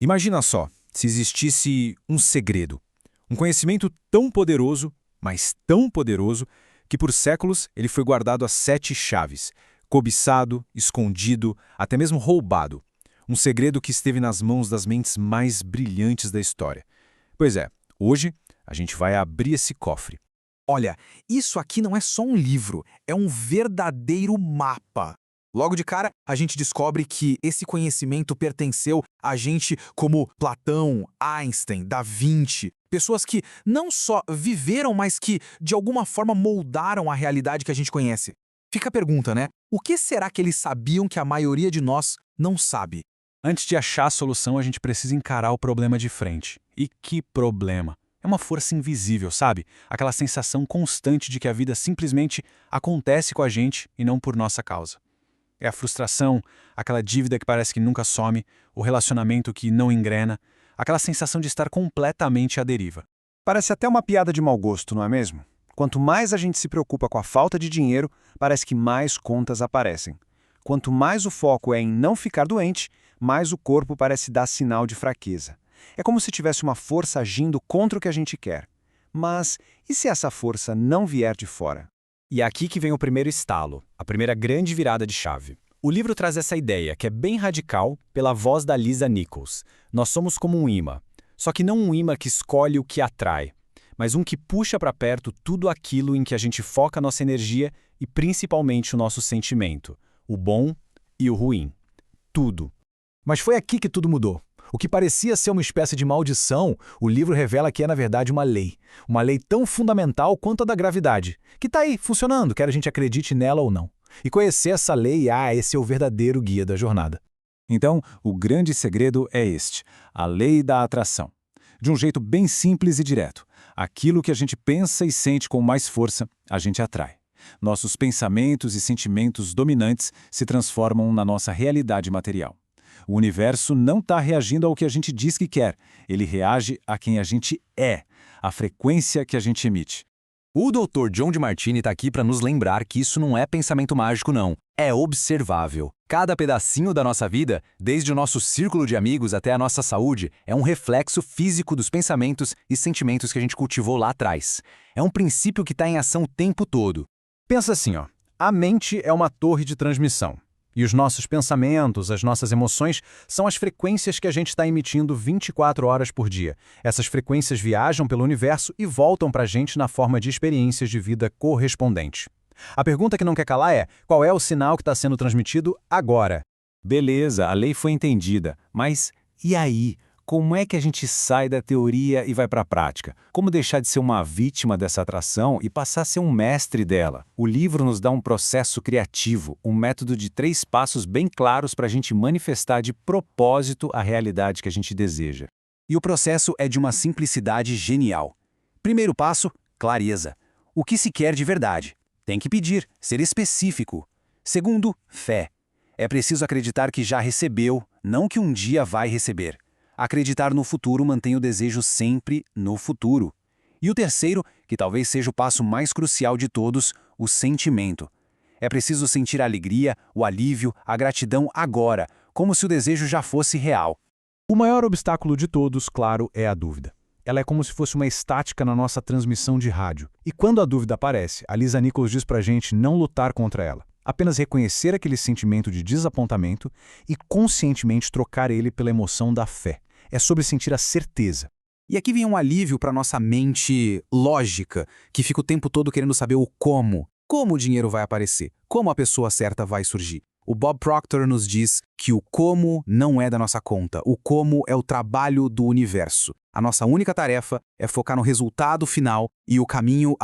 Imagina só, se existisse um segredo, um conhecimento tão poderoso, mas tão poderoso, que por séculos ele foi guardado a 7 chaves, cobiçado, escondido, até mesmo roubado. Um segredo que esteve nas mãos das mentes mais brilhantes da história. Pois é, hoje a gente vai abrir esse cofre. Olha, isso aqui não é só um livro, é um verdadeiro mapa. Logo de cara, a gente descobre que esse conhecimento pertenceu a gente como Platão, Einstein, Da Vinci, pessoas que não só viveram, mas que de alguma forma moldaram a realidade que a gente conhece. Fica a pergunta, né? O que será que eles sabiam que a maioria de nós não sabe? Antes de achar a solução, a gente precisa encarar o problema de frente. E que problema! É uma força invisível, sabe? Aquela sensação constante de que a vida simplesmente acontece com a gente e não por nossa causa. É a frustração, aquela dívida que parece que nunca some, o relacionamento que não engrena, aquela sensação de estar completamente à deriva. Parece até uma piada de mau gosto, não é mesmo? Quanto mais a gente se preocupa com a falta de dinheiro, parece que mais contas aparecem. Quanto mais o foco é em não ficar doente, mais o corpo parece dar sinal de fraqueza. É como se tivesse uma força agindo contra o que a gente quer. Mas e se essa força não vier de fora? E é aqui que vem o primeiro estalo, a primeira grande virada de chave. O livro traz essa ideia, que é bem radical, pela voz da Lisa Nichols. Nós somos como um imã. Só que não um imã que escolhe o que atrai, mas um que puxa para perto tudo aquilo em que a gente foca a nossa energia e principalmente o nosso sentimento, o bom e o ruim. Tudo. Mas foi aqui que tudo mudou. O que parecia ser uma espécie de maldição, o livro revela que é, na verdade, uma lei. Uma lei tão fundamental quanto a da gravidade, que está aí, funcionando, quer a gente acredite nela ou não. E conhecer essa lei, esse é o verdadeiro guia da jornada. Então, o grande segredo é este, a lei da atração. De um jeito bem simples e direto, aquilo que a gente pensa e sente com mais força, a gente atrai. Nossos pensamentos e sentimentos dominantes se transformam na nossa realidade material. O universo não está reagindo ao que a gente diz que quer, ele reage a quem a gente é, a frequência que a gente emite. O Dr. John Demartini está aqui para nos lembrar que isso não é pensamento mágico, não. É observável. Cada pedacinho da nossa vida, desde o nosso círculo de amigos até a nossa saúde, é um reflexo físico dos pensamentos e sentimentos que a gente cultivou lá atrás. É um princípio que está em ação o tempo todo. Pensa assim, a mente é uma torre de transmissão. E os nossos pensamentos, as nossas emoções, são as frequências que a gente está emitindo 24 horas por dia. Essas frequências viajam pelo universo e voltam para a gente na forma de experiências de vida correspondentes. A pergunta que não quer calar é, qual é o sinal que está sendo transmitido agora? Beleza, a lei foi entendida, mas e aí? Como é que a gente sai da teoria e vai para a prática? Como deixar de ser uma vítima dessa atração e passar a ser um mestre dela? O livro nos dá um processo criativo, um método de 3 passos bem claros para a gente manifestar de propósito a realidade que a gente deseja. E o processo é de uma simplicidade genial. Primeiro passo, clareza. O que se quer de verdade? Tem que pedir, ser específico. Segundo, fé. É preciso acreditar que já recebeu, não que um dia vai receber. Acreditar no futuro mantém o desejo sempre no futuro. E o terceiro, que talvez seja o passo mais crucial de todos, o sentimento. É preciso sentir a alegria, o alívio, a gratidão agora, como se o desejo já fosse real. O maior obstáculo de todos, claro, é a dúvida. Ela é como se fosse uma estática na nossa transmissão de rádio. E quando a dúvida aparece, a Lisa Nichols diz pra gente não lutar contra ela. Apenas reconhecer aquele sentimento de desapontamento e conscientemente trocar ele pela emoção da fé. É sobre sentir a certeza. E aqui vem um alívio para nossa mente lógica, que fica o tempo todo querendo saber o como. Como o dinheiro vai aparecer? Como a pessoa certa vai surgir? O Bob Proctor nos diz que o como não é da nossa conta. O como é o trabalho do universo. A nossa única tarefa é focar no resultado final e o caminho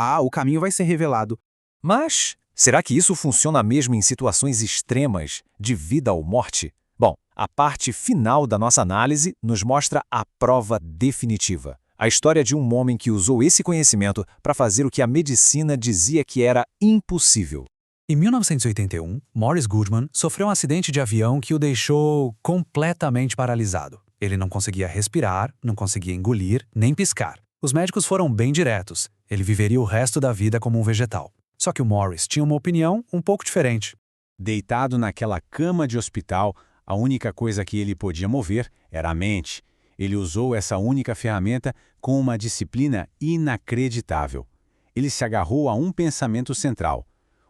vai ser revelado. Mas será que isso funciona mesmo em situações extremas, de vida ou morte? Bom, a parte final da nossa análise nos mostra a prova definitiva. A história de um homem que usou esse conhecimento para fazer o que a medicina dizia que era impossível. Em 1981, Morris Goodman sofreu um acidente de avião que o deixou completamente paralisado. Ele não conseguia respirar, não conseguia engolir, nem piscar. Os médicos foram bem diretos. Ele viveria o resto da vida como um vegetal. Só que o Morris tinha uma opinião um pouco diferente. Deitado naquela cama de hospital, A única coisa que ele podia mover era a mente. Ele usou essa única ferramenta com uma disciplina inacreditável. Ele se agarrou a um pensamento central.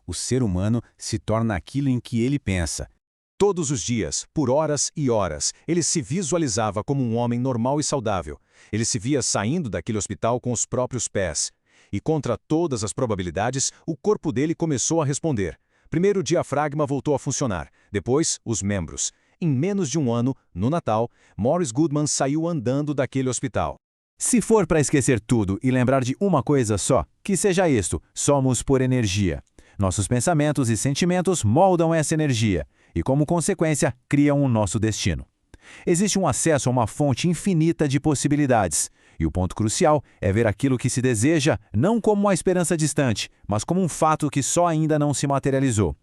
O ser humano se torna aquilo em que ele pensa. Todos os dias, por horas e horas, ele se visualizava como um homem normal e saudável. Ele se via saindo daquele hospital com os próprios pés. E contra todas as probabilidades, o corpo dele começou a responder. Primeiro o diafragma voltou a funcionar, depois os membros. Em menos de um ano, no Natal, Morris Goodman saiu andando daquele hospital. Se for para esquecer tudo e lembrar de uma coisa só, que seja isto: somos por energia. Nossos pensamentos e sentimentos moldam essa energia e, como consequência, criam o nosso destino. Existe um acesso a uma fonte infinita de possibilidades, e o ponto crucial é ver aquilo que se deseja não como uma esperança distante, mas como um fato que só ainda não se materializou.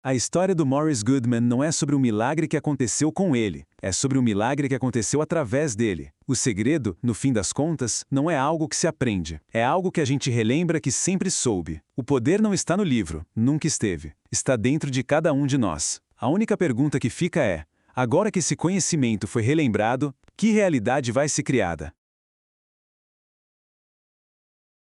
A história do Morris Goodman não é sobre um milagre que aconteceu com ele, é sobre um milagre que aconteceu através dele. O segredo, no fim das contas, não é algo que se aprende, é algo que a gente relembra que sempre soube. O poder não está no livro, nunca esteve. Está dentro de cada um de nós. A única pergunta que fica é: agora que esse conhecimento foi relembrado, que realidade vai ser criada?